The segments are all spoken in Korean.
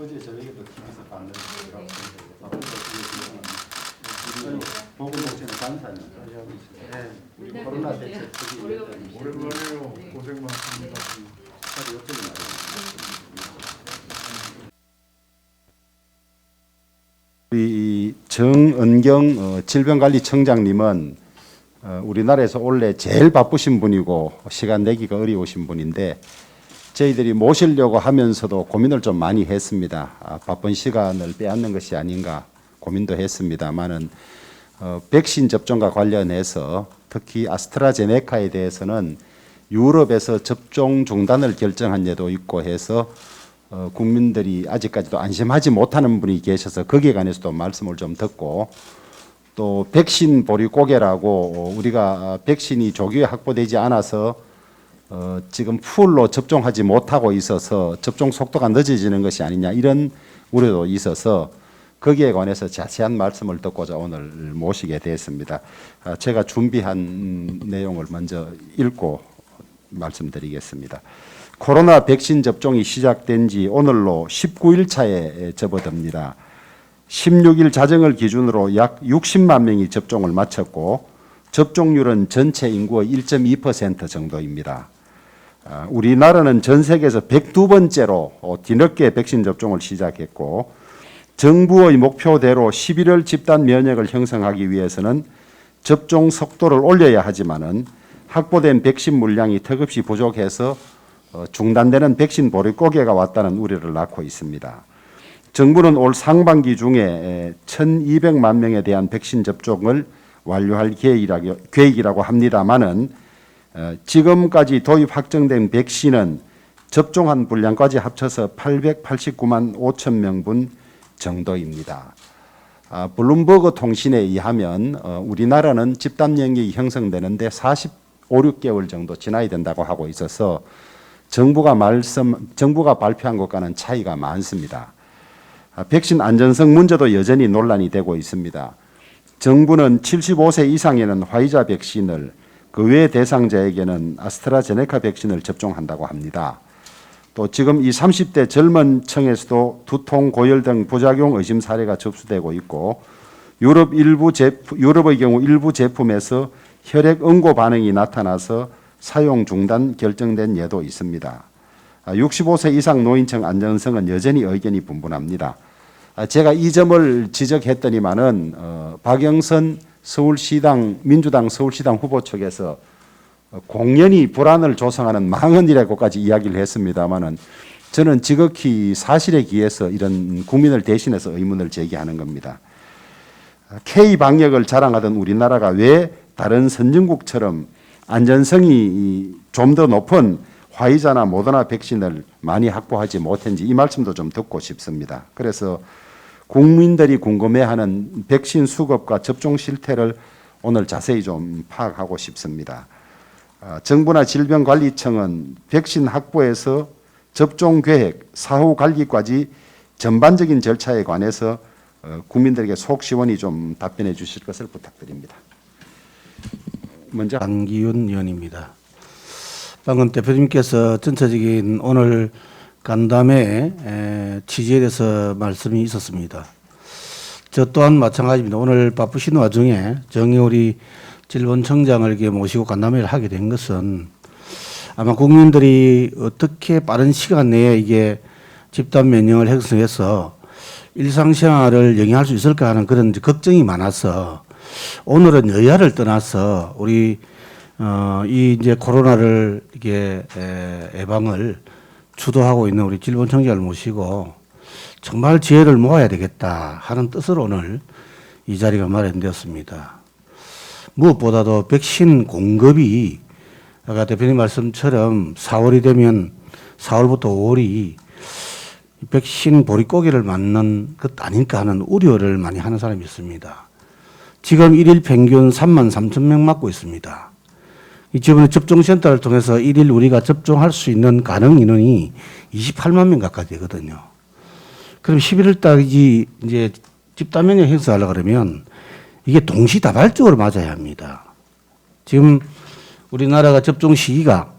어제 저녁에도 TV에서 봤는데 보건복지는 간사님 하고 있습니다. 우리 코로나 대책 특위 오랜만에요. 고생 많습니다. 다들 어쩌고 우리 정은경 질병관리청장님은 우리나라에서 원래 제일 바쁘신 분이고 시간 내기가 어려우신 분인데 저희들이 모시려고 하면서도 고민을 좀 많이 했습니다. 바쁜 시간을 빼앗는 것이 아닌가 고민도 했습니다만은 백신 접종과 관련해서 특히 아스트라제네카에 대해서는 유럽에서 접종 중단을 결정한 예도 있고 해서 국민들이 아직까지도 안심하지 못하는 분이 계셔서 거기에 관해서도 말씀을 좀 듣고 또 백신 보릿고개라고 우리가 백신이 조기에 확보되지 않아서 지금 풀로 접종하지 못하고 있어서 접종 속도가 늦어지는 것이 아니냐 이런 우려도 있어서 거기에 관해서 자세한 말씀을 듣고자 오늘 모시게 됐습니다. 제가 준비한 내용을 먼저 읽고 말씀드리겠습니다. 코로나 백신 접종이 시작된 지 오늘로 19일 차에 접어듭니다. 16일 자정을 기준으로 약 60만 명이 접종을 마쳤고 접종률은 전체 인구의 1.2% 정도입니다. 우리나라는 전 세계에서 102번째로 뒤늦게 백신 접종을 시작했고 정부의 목표대로 11월 집단 면역을 형성하기 위해서는 접종 속도를 올려야 하지만은 확보된 백신 물량이 턱없이 부족해서 중단되는 백신 보릿고개가 왔다는 우려를 낳고 있습니다. 정부는 올 상반기 중에 1,200만 명에 대한 백신 접종을 완료할 계획이라고 합니다만은 지금까지 도입 확정된 백신은 접종한 분량까지 합쳐서 889만 5천 명분 정도입니다. 블룸버그 통신에 의하면 우리나라는 집단 면역이 형성되는데 45, 6개월 정도 지나야 된다고 하고 있어서 정부가 발표한 것과는 차이가 많습니다. 백신 안전성 문제도 여전히 논란이 되고 있습니다. 정부는 75세 이상에는 화이자 백신을 그 외 대상자에게는 아스트라제네카 백신을 접종한다고 합니다. 또 지금 이 30대 젊은 층에서도 두통, 고열 등 부작용 의심 사례가 접수되고 있고 유럽의 경우 일부 제품에서 혈액 응고 반응이 나타나서 사용 중단 결정된 예도 있습니다. 65세 이상 노인층 안전성은 여전히 의견이 분분합니다. 제가 이 점을 지적했더니만은 박영선 민주당 서울시당 후보 측에서 공연히 불안을 조성하는 망언이라고까지 이야기를 했습니다만은 저는 지극히 사실에 기해서 이런 국민을 대신해서 의문을 제기하는 겁니다. K 방역을 자랑하던 우리나라가 왜 다른 선진국처럼 안전성이 좀 더 높은 화이자나 모더나 백신을 많이 확보하지 못했는지 이 말씀도 좀 듣고 싶습니다. 그래서 국민들이 궁금해하는 백신 수급과 접종 실태를 오늘 자세히 좀 파악하고 싶습니다. 정부나 질병관리청은 백신 확보에서 접종 계획, 사후 관리까지 전반적인 절차에 관해서 국민들에게 속 시원히 좀 답변해 주실 것을 부탁드립니다. 먼저 안기훈 의원입니다. 방금 대표님께서 전체적인 오늘 간담회 취지에 대해서 말씀이 있었습니다. 저 또한 마찬가지입니다. 오늘 바쁘신 와중에 정의우리 질본청장을 이렇게 모시고 간담회를 하게 된 것은 아마 국민들이 어떻게 빠른 시간 내에 이게 집단 면역을 형성해서 일상생활을 영위할 수 있을까 하는 그런 걱정이 많아서 오늘은 여야를 떠나서 우리 이 이제 코로나를 이게 예방을 주도하고 있는 우리 질본청장을 모시고 정말 지혜를 모아야 되겠다 하는 뜻으로 오늘 이 자리가 마련되었습니다. 무엇보다도 백신 공급이 아까 대표님 말씀처럼 4월이 되면 4월부터 5월이 백신 보릿고개를 맞는 것 아닐까 하는 우려를 많이 하는 사람이 있습니다. 지금 1일 평균 3만 3천 명 맞고 있습니다. 이번에 접종센터를 통해서 1일 우리가 접종할 수 있는 가능 인원이 28만 명 가까이 되거든요. 그럼 11월 달이 이제 집단 면역 행사하려고 그러면 이게 동시다발적으로 맞아야 합니다. 지금 우리나라가 접종 시기가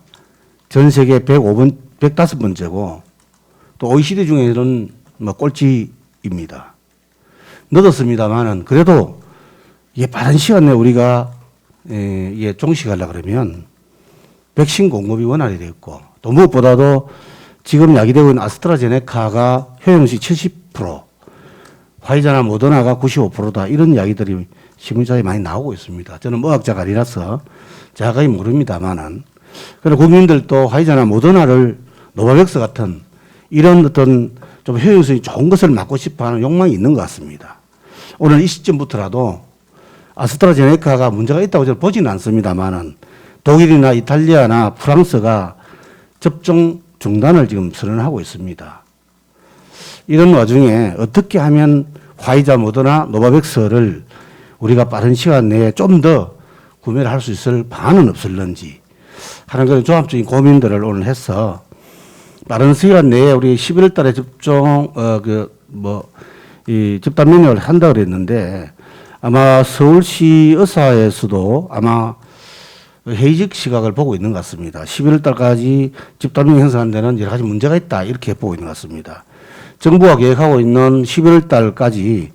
전 세계 105번, 105번째고 또 OECD 중에는 뭐 꼴찌입니다. 늦었습니다만은 그래도 이게 빠른 시간 내에 우리가 이게 종식하려 그러면 백신 공급이 원활히 되었고 또 무엇보다도 지금 야기되고 있는 아스트라제네카가 효용시 70%, 화이자나 모더나가 95%다 이런 이야기들이 신문사에 많이 나오고 있습니다. 저는 뭐 의학자가 아니라서 자세히 모릅니다만은 그리고 국민들도 화이자나 모더나를 노바백스 같은 이런 어떤 좀 효용성이 좋은 것을 맞고 싶어하는 욕망이 있는 것 같습니다. 오늘 이 시점부터라도 아스트라제네카가 문제가 있다고 저는 보지는 않습니다만은 독일이나 이탈리아나 프랑스가 접종 중단을 지금 선언하고 있습니다. 이런 와중에 어떻게 하면 화이자, 모더나, 노바백스를 우리가 빠른 시간 내에 좀 더 구매를 할 수 있을 방안은 없을런지 하는 그런 종합적인 고민들을 오늘 해서 빠른 시간 내에 우리 11월 달에 접종, 이 집단 면역을 한다 그랬는데 아마 서울시 의사에서도 아마 회의적 시각을 보고 있는 것 같습니다. 11월 달까지 집단 면역 형성하는 데는 여러 가지 문제가 있다 이렇게 보고 있는 것 같습니다. 정부가 계획하고 있는 11월 달까지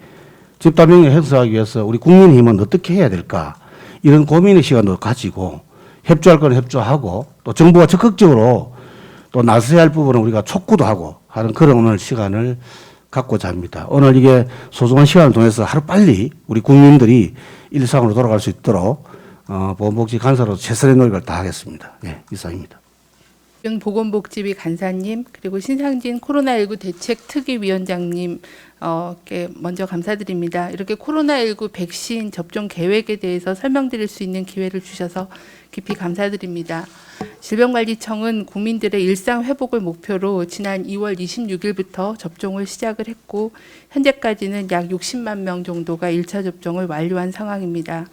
집단 면역 형성하기 위해서 우리 국민힘은 어떻게 해야 될까 이런 고민의 시간도 가지고 협조할 건 협조하고 또 정부가 적극적으로 또 나서야 할 부분은 우리가 촉구도 하고 하는 그런 오늘 시간을 갖고자 합니다. 오늘 이게 소중한 시간을 통해서 하루빨리 우리 국민들이 일상으로 돌아갈 수 있도록 보건복지 간사로 최선의 노력을 다하겠습니다. 네, 이상입니다. 보건복지위 간사님 그리고 신상진 코로나19 대책특위위원장님 께 먼저 감사드립니다. 이렇게 코로나19 백신 접종 계획에 대해서 설명드릴 수 있는 기회를 주셔서 깊이 감사드립니다. 질병관리청은 국민들의 일상 회복을 목표로 지난 2월 26일부터 접종을 시작을 했고 현재까지는 약 60만 명 정도가 1차 접종을 완료한 상황입니다.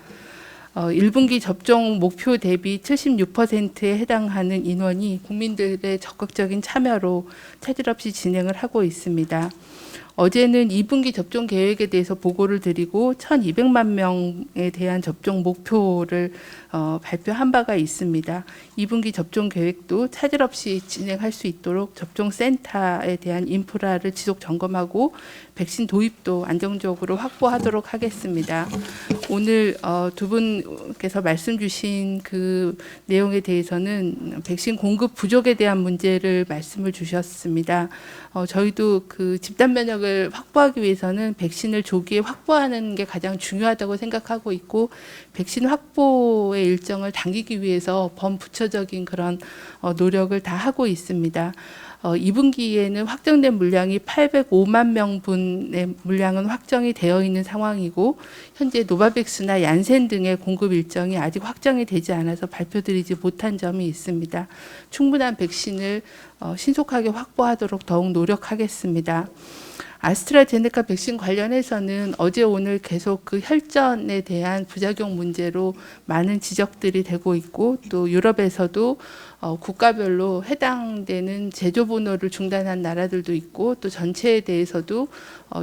1분기 접종 목표 대비 76%에 해당하는 인원이 국민들의 적극적인 참여로 차질 없이 진행을 하고 있습니다. 어제는 2분기 접종 계획에 대해서 보고를 드리고 1,200만 명에 대한 접종 목표를 발표한 바가 있습니다. 2분기 접종 계획도 차질 없이 진행할 수 있도록 접종센터에 대한 인프라를 지속 점검하고 백신 도입도 안정적으로 확보하도록 하겠습니다. 오늘 두 분께서 말씀 주신 그 내용에 대해서는 백신 공급 부족에 대한 문제를 말씀을 주셨습니다. 저희도 그 집단 면역을 확보하기 위해서는 백신을 조기에 확보하는 게 가장 중요하다고 생각하고 있고 백신 확보의 일정을 당기기 위해서 범부처적인 그런 노력을 다 하고 있습니다. 2분기에는 확정된 물량이 805만 명분의 물량은 확정이 되어 있는 상황이고 현재 노바백스나 얀센 등의 공급 일정이 아직 확정이 되지 않아서 발표드리지 못한 점이 있습니다. 충분한 백신을 신속하게 확보하도록 더욱 노력하겠습니다. 아스트라제네카 백신 관련해서는 어제 오늘 계속 그 혈전에 대한 부작용 문제로 많은 지적들이 되고 있고 또 유럽에서도 국가별로 해당되는 제조 번호를 중단한 나라들도 있고 또 전체에 대해서도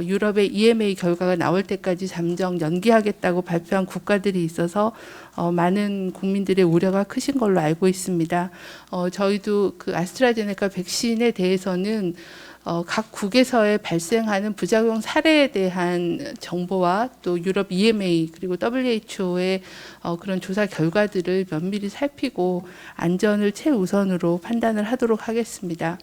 유럽의 EMA 결과가 나올 때까지 잠정 연기하겠다고 발표한 국가들이 있어서 많은 국민들의 우려가 크신 걸로 알고 있습니다. 저희도 그 아스트라제네카 백신에 대해서는 각 국에서의 발생하는 부작용 사례에 대한 정보와 또 유럽 EMA 그리고 WHO의 그런 조사 결과들을 면밀히 살피고 안전을 최우선으로 판단을 하도록 하겠습니다.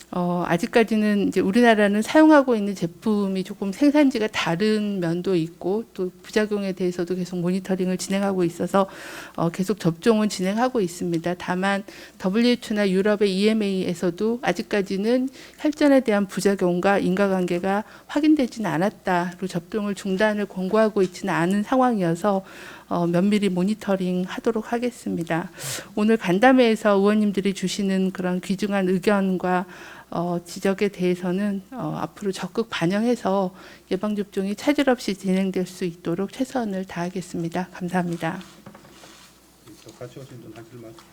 아직까지는 이제 우리나라는 사용하고 있는 제품이 조금 생산지가 다른 면도 있고 또 부작용에 대해서도 계속 모니터링을 진행하고 있어서 계속 접종은 진행하고 있습니다. 다만 WHO나 유럽의 EMA에서도 아직까지는 혈전에 대한 부작용과 인과관계가 확인되지는 않았다로 접종을 중단을 권고하고 있지는 않은 상황이어서 면밀히 모니터링 하도록 하겠습니다. 오늘 간담회에서 의원님들이 주시는 그런 귀중한 의견과 지적에 대해서는 앞으로 적극 반영해서 예방접종이 차질 없이 진행될 수 있도록 최선을 다하겠습니다. 감사합니다. 같이 오신 분 하실 말씀.